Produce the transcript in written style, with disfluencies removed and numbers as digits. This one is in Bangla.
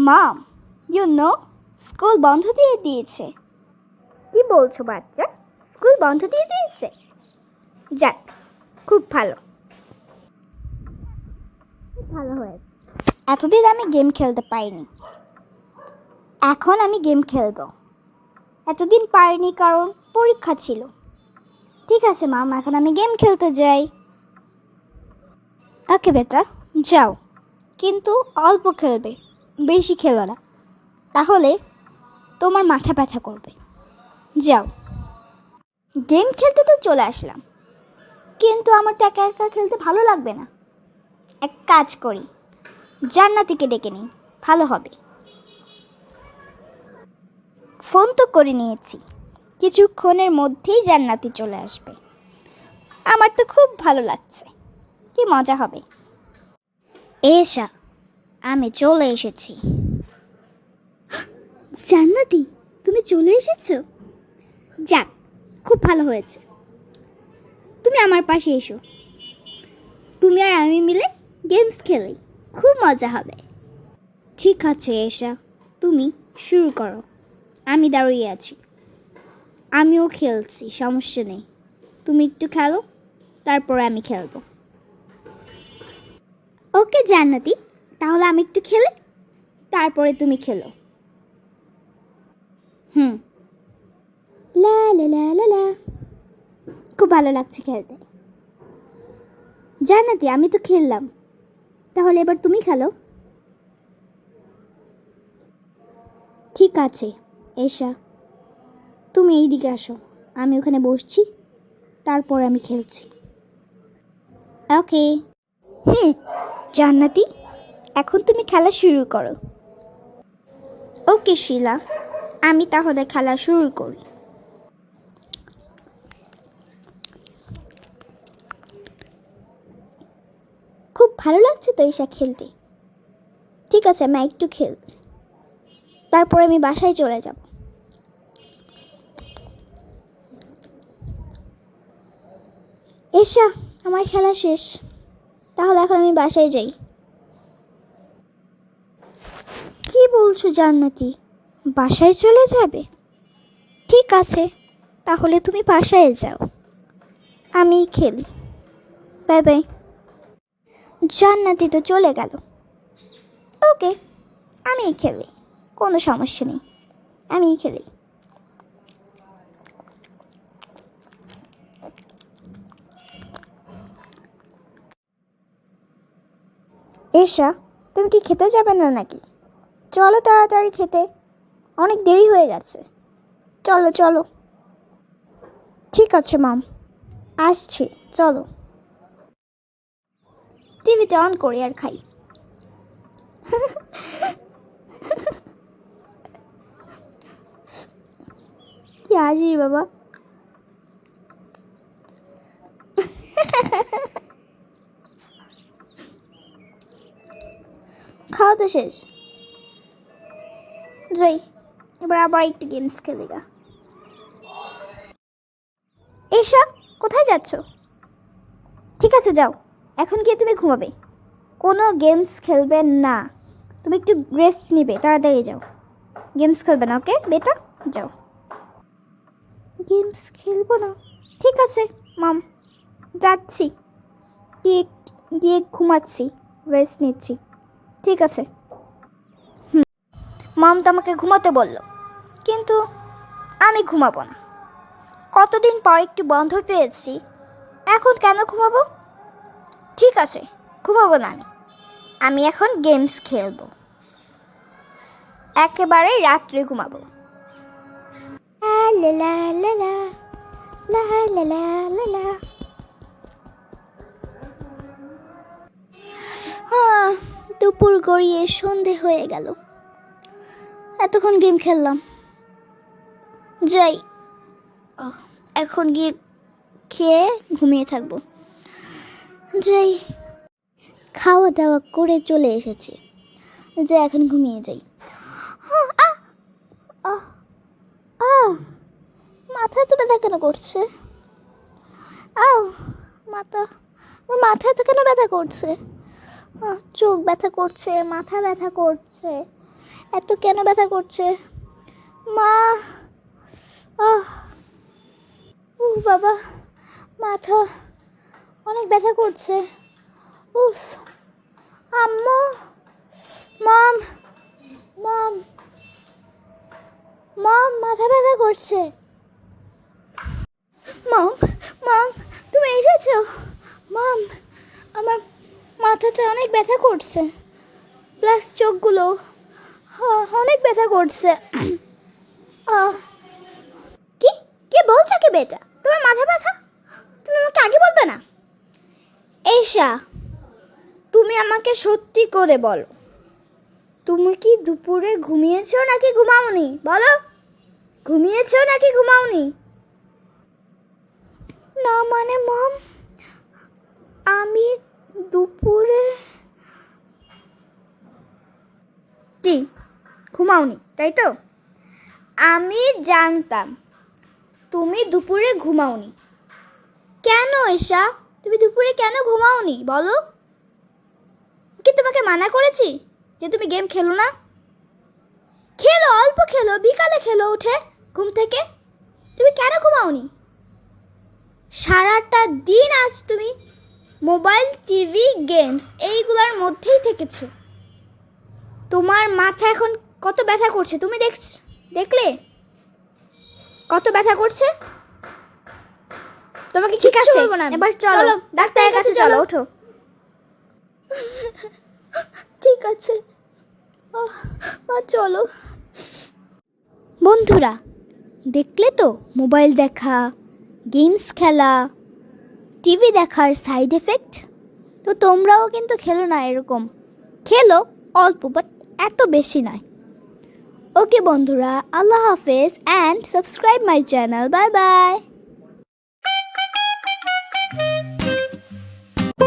মম, স্কুল বন্ধ দিয়ে দিয়েছে। কি বলছো বাচ্চা? স্কুল বন্ধ দিয়ে দিয়েছে? যাক, খুব ভালো ভালো হয়েছে। এতদিন আমি গেম খেলতে পারিনি, এখন আমি গেম খেলবো। এতদিন পারিনি কারণ পরীক্ষা ছিল। ঠিক আছে মাম, এখন আমি গেম খেলতে যাই। ওকে বেটা, যাও, কিন্তু অল্প খেলবে, বেশি খেলো না, তাহলে তোমার মাথা ব্যথা করবে। যাও। গেম খেলতে তো চলে আসলাম, কিন্তু আমার তো একা একা খেলতে ভালো লাগবে না। এক কাজ করি, জান্নাতিকে ডেকে নিই, ভালো হবে। ফোন তো করে নিয়েছি, কিছুক্ষণের মধ্যেই জান্নাতি চলে আসবে। আমার তো খুব ভালো লাগছে, কি মজা হবে। এসা, আমি চলে এসেছি। জান্নাতি, তুমি চলে এসেছো? যাক, খুব ভালো হয়েছে। তুমি আমার পাশে এসো, তুমি আর আমি মিলে গেমস খেলি, খুব মজা হবে। ঠিক আছে এসা, তুমি শুরু করো, আমি দাঁড়িয়ে আছি। আমিও খেলছি, সমস্যা নেই। তুমি একটু খেলো, তারপরে আমি খেলবো। ওকে জান্নাতি, তাহলে আমি একটু খেলি, তারপরে তুমি খেলো। লা লা লা লা লা, খুব ভালো লাগছে খেলতে। জান্নাতি, আমি তো খেললাম, তাহলে এবার তুমি খেলো। ঠিক আছে এসা, তুমি এই দিকে আসো, আমি ওখানে বসছি, তারপর আমি খেলছি। ওকে। জান্নাতি, এখন তুমি খেলা শুরু করো। ওকে শিলা, আমি তাহলে খেলা শুরু করি। খুব ভালো লাগছে তো এসা খেলতে। ঠিক আছে, আমি একটু খেল, তারপরে আমি বাসায় চলে যাব। এসা, আমার খেলা শেষ, তাহলে এখন আমি বাসায় যাই। কি বলছো জান্নাতি, বাসায় চলে যাবে? ঠিক আছে, তাহলে তুমি বাসায় যাও, আমি খেলি। Bye bye. জান্নাতি তো চলে গেল। ওকে, আমি খেলি, কোনো সমস্যা নেই, আমি খেলি। এসা, তুমি কি খেতে যাবে না নাকি? চলো তাড়াতাড়ি খেতে, অনেক দেরি হয়ে গেছে। চলো চলো। ঠিক আছে মাম, আসছি, চলো। টিভিটা অন করি আর খাই। কি হাসিস বাবা? খাওয়া তো শেষ, যাই, এবার আবার একটু গেমস খেলি গা। এসা, কোথায় যাচ্ছ? ঠিক আছে যাও, এখন গিয়ে তুমি ঘুমাবে, কোনো গেমস খেলবে না। তুমি একটু রেস্ট নিবে, তাড়াতাড়ি যাও, গেমস খেলবে না। ওকে বেটা, যাও। গেমস খেলবো না? ঠিক আছে মাম, যাচ্ছি, গিয়ে গিয়ে ঘুমাচ্ছি, রেস্ট নিচ্ছি। ঠিক আছে। মাম তো আমাকে ঘুমাতে বলল, কিন্তু আমি ঘুমাবো না। কতদিন পর একটু বন্ধ পেয়েছি, এখন কেন ঘুমাবো? ঠিক আছে, ঘুমাবো না, আমি এখন গেমস খেলবো, একেবারে রাত্রে ঘুমাবো। লা লা লা লা লা লা লা লা লা। দুপুর গড়িয়ে সন্ধে হয়ে গেল, এতক্ষণ গেম খেললাম, যাই, এখন গিয়ে খেয়ে ঘুমিয়ে থাকবো। যাই, খাওয়া দাওয়া করে চলে এসেছি, যাই এখন ঘুমিয়ে যাই। মাথা তো ব্যথা কেন করছে? মাথা, আমার মাথায় তো কেন ব্যথা করছে? চোখ ব্যথা করছে, মাথা ব্যথা করছে, এত কেন ব্যথা করছে? মা, বাবা, মাথা অনেক ব্যথা করছে। উফ, আম্মু, মম, মম, মম, মাথা ব্যথা করছে। মম, মম, তুমি এসেছো? মম, আমার মাথাটা অনেক ব্যথা করছে, প্লাস চোখগুলো অনেক ব্যথা করছে। কি কি বলছো কি বেটা? তোমার মাথা ব্যথা? তুমি আমাকে আগে বলবে না? এশা, তুমি আমাকে সত্যি করে বলো, তুমি কি দুপুরে ঘুমিয়েছো নাকি ঘুমাওনি? বলো, ঘুমিয়েছো নাকি ঘুমাওনি? না মানে মম, আমি দুপুরে কি ঘুমাওনি, তাই তো? আমি জানতাম তুমি দুপুরে ঘুমাওনি। কেন এশা, তুমি দুপুরে কেন ঘুমাওনি বলো? কি তোমাকে মানা করেছি যে তুমি গেম খেলো না? খেলো, অল্প খেলো, বিকালে খেলো উঠে ঘুম থেকে। তুমি কেন ঘুমাওনি? সারাটা দিন আজ তুমি মোবাইল, টিভি, গেমস এইগুলোর মধ্যেই থেকেছো। তোমার মাথা এখন কত ব্যথা করছে তুমি দেখলে কত ব্যথা করছে? তোমাকে ঠিক আছে, এবার চলো ডাক্তারের কাছে চলো, ওঠো। ঠিক আছে, চলো। বন্ধুরা, দেখলে তো মোবাইল দেখা, গেমস খেলা, টিভি দেখার সাইড এফেক্ট। তো তোমরাও কিন্তু খেলো না এরকম, খেলো অল্প, বাট এত বেশি নয়। ওকে বন্ধুরা, আল্লাহ হাফেজ and subscribe my channel. Bye bye.